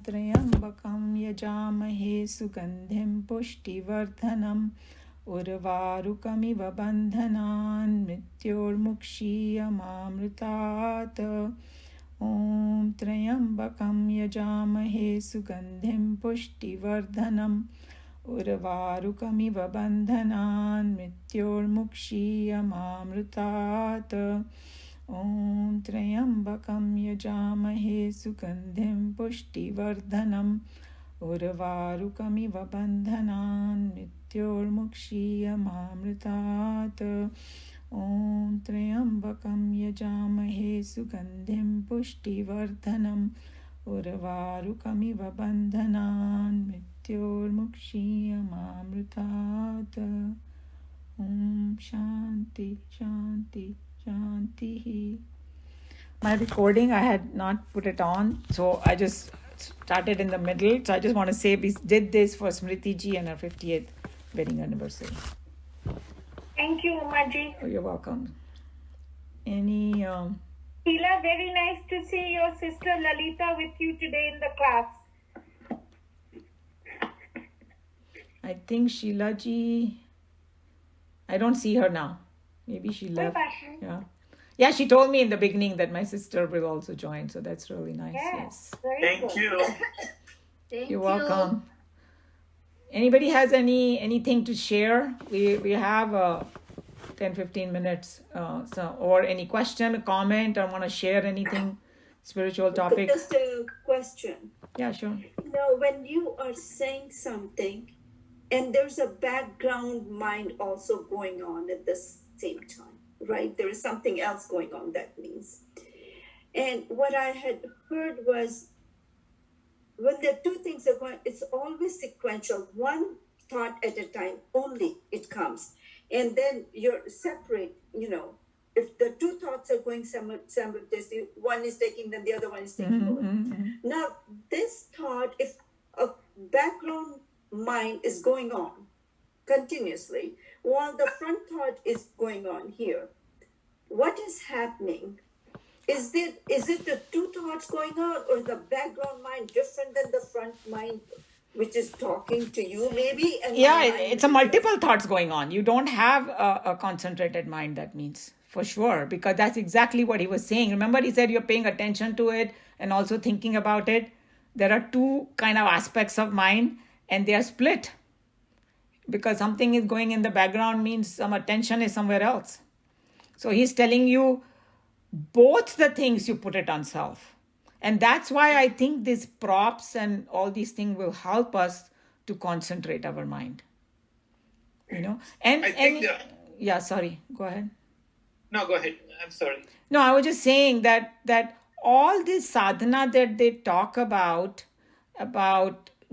त्र्यम्बकं यजामहे सुगन्धिं पुष्टिवर्धनम् उर्वारुकमिव बन्धनान् मृत्योर्मुक्षीयमामृतात् ॐ त्र्यम्बकं यजामहे सुगन्धिं पुष्टिवर्धनम् उर्वारुकमिव बन्धनान् मृत्योर्मुक्षीयमामृतात् ॐ त्र्यम्बकं यजामहे सुगन्धिं पुष्टिवर्धनम् उर्वारुकमिव बन्धनान् मृत्योर्मुक्षीयमामृतात् ॐ त्र्यम्बकं यजामहे सुगन्धिं पुष्टिवर्धनम् उर्वारुकमिव बन्धनान् मृत्योर्मुक्षीयमामृतात् ॐ शान्ति शान्ति Shanti. My recording, I had not put it on, so I just started in the middle. So I just want to say we did this for Smriti ji and her 58th wedding anniversary. Thank you, Umaji. Oh, you're welcome. Any... Sheila, very nice to see your sister Lalita with you today in the class. I think Sheila ji... I don't see her now. Maybe she left. Yeah, she told me in the beginning that my sister will also join, so that's really nice. Yes. Thank you. You're welcome. Anybody has anything to share? We have 10-15 minutes. Or any question, comment, or want to share anything, spiritual topic? Just a question. Yeah, sure. When you are saying something, and there's a background mind also going on at the same time, right? There is something else going on, that means. And what I had heard was when the two things are going, it's always sequential, one thought at a time only it comes. And then you're separate, if the two thoughts are going simultaneously, one is taking them, the other one is taking over. Now, this thought, if a background mind is going on continuously, while the front thought is going on here, what is happening? Is it the two thoughts going on, or the background mind different than the front mind, which is talking to you maybe? And it's a multiple thoughts going on. You don't have a concentrated mind, that means, for sure, because that's exactly what he was saying. Remember, he said you're paying attention to it and also thinking about it. There are two kind of aspects of mind, and they are split. Because something is going in the background means some attention is somewhere else. So he's telling you both the things, you put it on self. And that's why I think these props and all these things will help us to concentrate our mind. Yeah, sorry, go ahead. No, go ahead. I'm sorry. No, I was just saying that all this sadhana that they talk about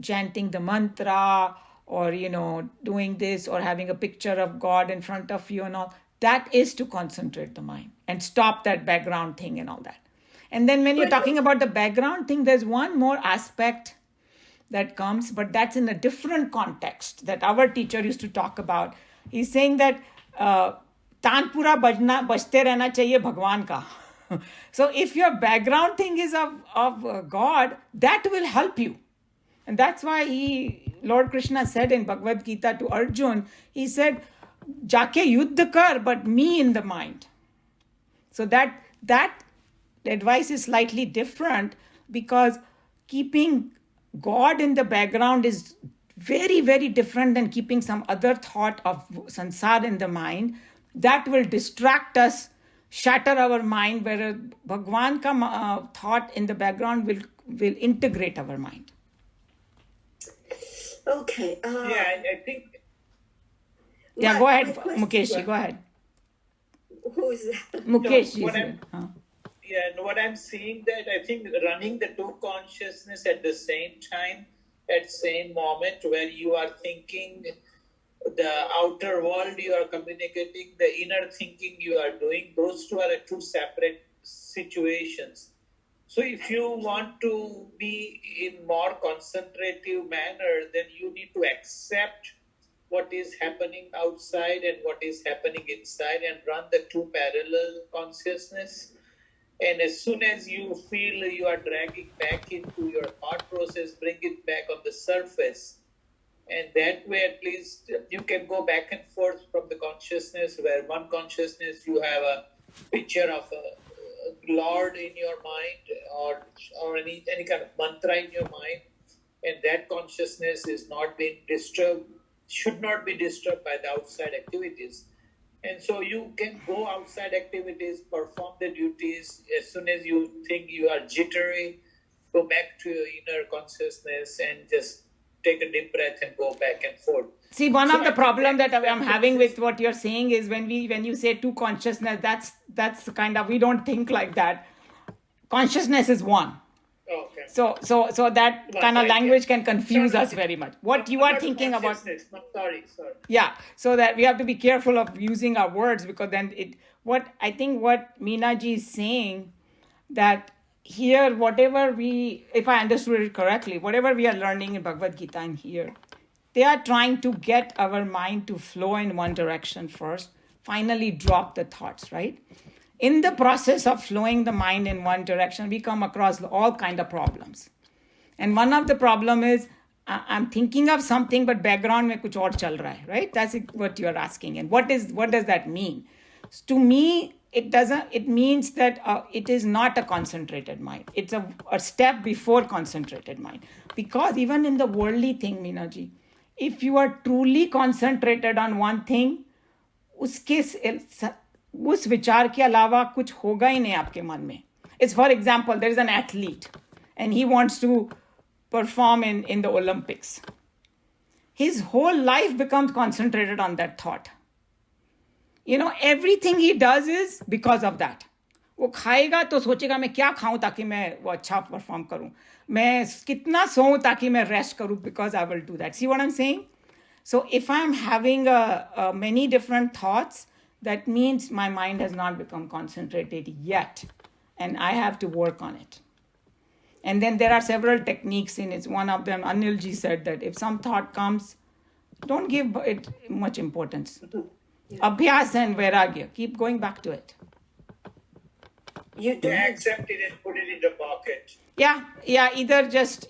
chanting the mantra, or doing this, or having a picture of God in front of you and all, that is to concentrate the mind and stop that background thing and all that. And then when you're talking about the background thing, there's one more aspect that comes, but that's in a different context that our teacher used to talk about. He's saying that tanpura bajte rehna chahiye bhagwan ka. So if your background thing is of God, that will help you. And that's why Lord Krishna said in Bhagavad Gita to Arjun, he said, Jake yuddha kar, but me in the mind. So that advice is slightly different, because keeping God in the background is very, very different than keeping some other thought of sansar in the mind. That will distract us, shatter our mind, whereas Bhagwan ka thought in the background will integrate our mind. Okay. I think... Yeah, go ahead, Mukesh, go ahead. Who is that? Mukesh. What I'm seeing, that I think running the two consciousness at the same time, at same moment, where you are thinking the outer world, you are communicating, the inner thinking you are doing, those two are two separate situations. So if you want to be in more concentrative manner, then you need to accept what is happening outside and what is happening inside, and run the two parallel consciousness. And as soon as you feel you are dragging back into your thought process, bring it back on the surface. And that way, at least, you can go back and forth from the consciousness, where one consciousness you have a picture of a Lord in your mind, or any kind of mantra in your mind, and that consciousness is not being disturbed, should not be disturbed by the outside activities. And so you can go outside activities, perform the duties. As soon as you think you are jittery, go back to your inner consciousness and just take a deep breath and go back and forth. See, one So of the I think problem that that I'm having with what you're saying is when you say two consciousness, that's kind of, we don't think like that. Consciousness is one. Okay. So that Well, kind of right, language yeah. can confuse No, us very much. What you are not thinking about, consciousness. No, sorry. yeah. So that we have to be careful of using our words, because then what I think what Meenaji is saying, that here, whatever if I understood it correctly, whatever we are learning in Bhagavad Gita and here, they are trying to get our mind to flow in one direction first, finally drop the thoughts, right? In the process of flowing the mind in one direction, we come across all kind of problems. And one of the problem is I'm thinking of something, but background mein kuch aur chal raha hai, right? That's what you're asking. And what does that mean? To me, it means that it is not a concentrated mind. It's a step before concentrated mind. Because even in the worldly thing, Meenaji, if you are truly concentrated on one thing, उसके उस विचार के अलावा कुछ होगा ही नहीं आपके मन में. It's, for example, there is an athlete and he wants to perform in the Olympics. His whole life becomes concentrated on that thought. Everything he does is because of that. वो खाएगा तो सोचेगा मैं क्या खाऊं ताकि मैं वो अच्छा परफॉर्म करूं, मैं कितना सोऊं ताकि मैं रेस्ट करूं, because I will do that. See what I'm saying? So if I'm having many different thoughts, that means my mind has not become concentrated yet, and I have to work on it. And then there are several techniques in it. One of them, Anilji said that if some thought comes, don't give it much importance. Abhyas and Vairagya, keep going back to it. You do. Yeah, accept it and put it in the pocket. Yeah, either just,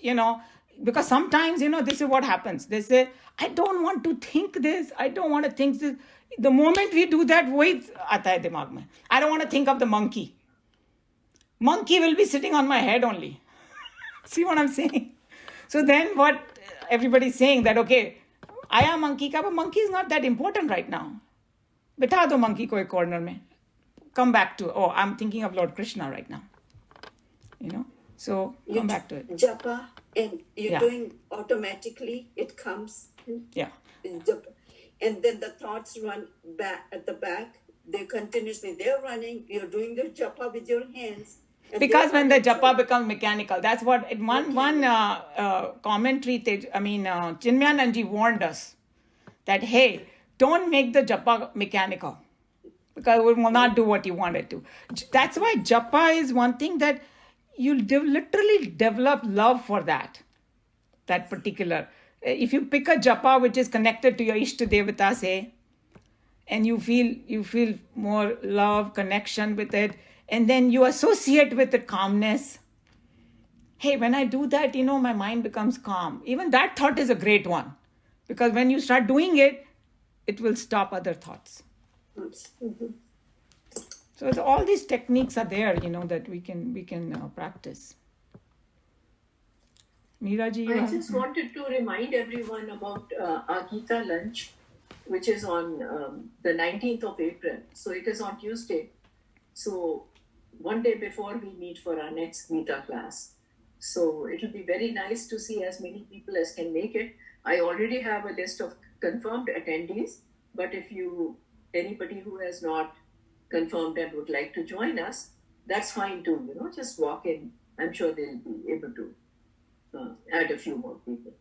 because sometimes, this is what happens. They say, I don't want to think this. I don't want to think this. The moment we do that, वही आता है दिमाग में. I don't want to think of the monkey. Monkey will be sitting on my head only. See what I'm saying? So then what everybody's saying that, okay, I am monkey ka, but monkey is not that important right now. बिठा दो monkey को एक corner में. Come back to, I'm thinking of Lord Krishna right now. So come back to it. Japa, and you're Yeah. doing automatically, it comes. Yeah. Japa. And then the thoughts run back at the back. They're running. You're doing the japa with your hands. Because when the japa becomes mechanical, that's what one commentary, Chinmayananji warned us that, hey, don't make the japa mechanical, because it will not do what you want it to. That's why japa is one thing that you literally develop love for that particular. If you pick a japa which is connected to your Ishta Devata, say, and you feel more love, connection with it, and then you associate with the calmness. Hey, when I do that, my mind becomes calm. Even that thought is a great one, because when you start doing it, it will stop other thoughts. Mm-hmm. So all these techniques are there, that we can practice. Meeraji, I just wanted to remind everyone about our Gita lunch, which is on the 19th of April. So it is on Tuesday. So one day before we meet for our next Gita class. So it will be very nice to see as many people as can make it. I already have a list of confirmed attendees, but if anybody who has not confirmed and would like to join us, that's fine too. Just walk in. I'm sure they'll be able to add a few more people.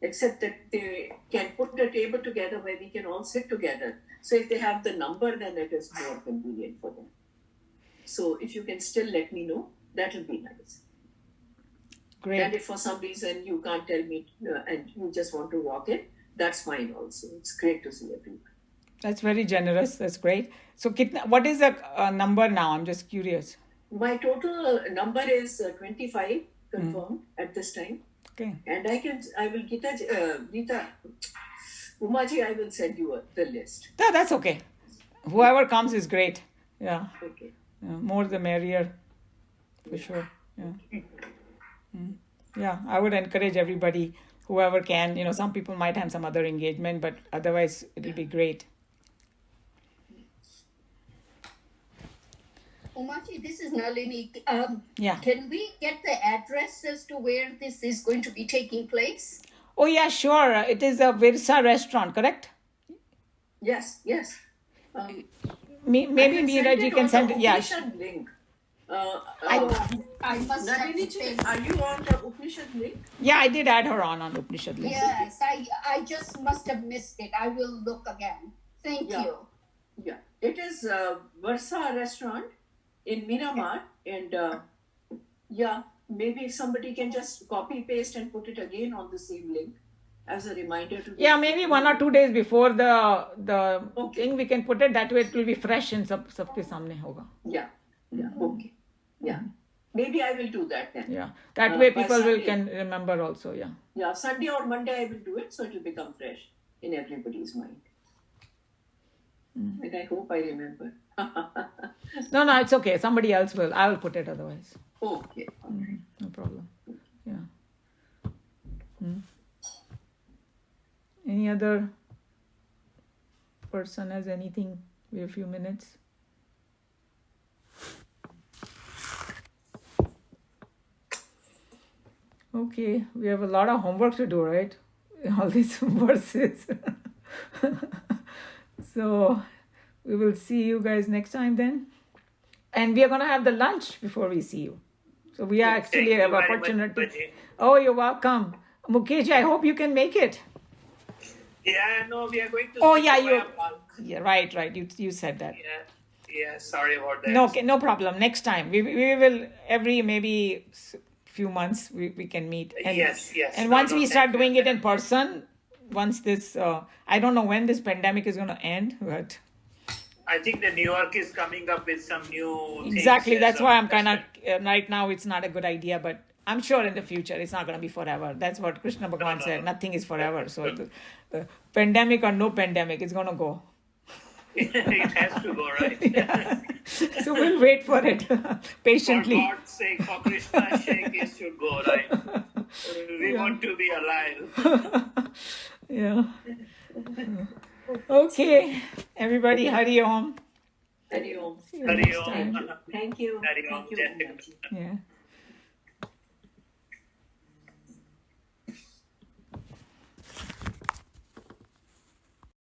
Except that they can put a table together where we can all sit together. So if they have the number, then it is more convenient for them. So if you can still let me know, that will be nice. great. And if for some reason you can't tell me and you just want to walk in, that's fine also. It's great to see everyone. That's very generous. That's great. So what is the number now? I'm just curious. My total number is 25 confirmed at this time. Okay. And I will Geeta, Umaji, I will send you the list. Yeah, that's okay. Whoever comes is great. Yeah. Okay. More the merrier, for sure. Yeah. Yeah, I would encourage everybody, whoever can. Some people might have some other engagement, but otherwise it'll be great. Umaji, this is Nalini. Yeah. Can we get the address as to where this is going to be taking place? Oh, yeah, sure. It is a Virsa restaurant, correct? Yes. Maybe Neeraj, you can send it. Yeah. Link. I must have Nalini, to pay. are you on the Upanishad link? Yeah, I did add her on Upanishad list. Yes, I just must have missed it. I will look again. Thank Yeah. you. Yeah. It is Versa restaurant in Miramar. And maybe somebody can just copy paste and put it again on the same link as a reminder to Yeah, maybe 1 or 2 days before the Okay. thing we can put it. That way it will be fresh and sabke samne hoga. Yeah. Okay. Yeah. Maybe I will do that then. Yeah, that way By people Sunday. can remember also. Yeah. Yeah, Sunday or Monday I will do it so it will become fresh in everybody's mind. And I hope I remember. No, it's okay. Somebody else will. I will put it otherwise. Okay. No problem. Yeah. Any other person has anything? We have a few minutes. Okay, we have a lot of homework to do, right? All these verses. So we will see you guys next time then. And we are going to have the lunch before we see you. So we are actually Thank have you very much, opportunity. Baji. Oh, you're welcome. Mukesh, I hope you can make it. Yeah, no, we are going to. Oh, sit yeah, to you. a bulk. Yeah, right. You said that. Yeah. Sorry about that. No, okay, no problem. Next time we will every maybe few months we can meet. And, Yes. And No, once we start thank you. doing it in person, once this I don't know when this pandemic is going to end, but I think the New York is coming up with some new. exactly things, that's so why I'm kind of right now it's not a good idea, but I'm sure in the future it's not going to be forever. That's what Krishna Bhagavan said. Nothing is forever. So the pandemic or no pandemic, it's going to go. It has to go, right? Yeah. So we'll wait for it For patiently. God's sake, for Krishna's sake, it should go, right? We want to be alive. Yeah. Okay, everybody, Hari Om. Hari Om. See you Hari next Om. time. Thank you. Hari Om. Thank you. Hari Om. Umaji. Yeah.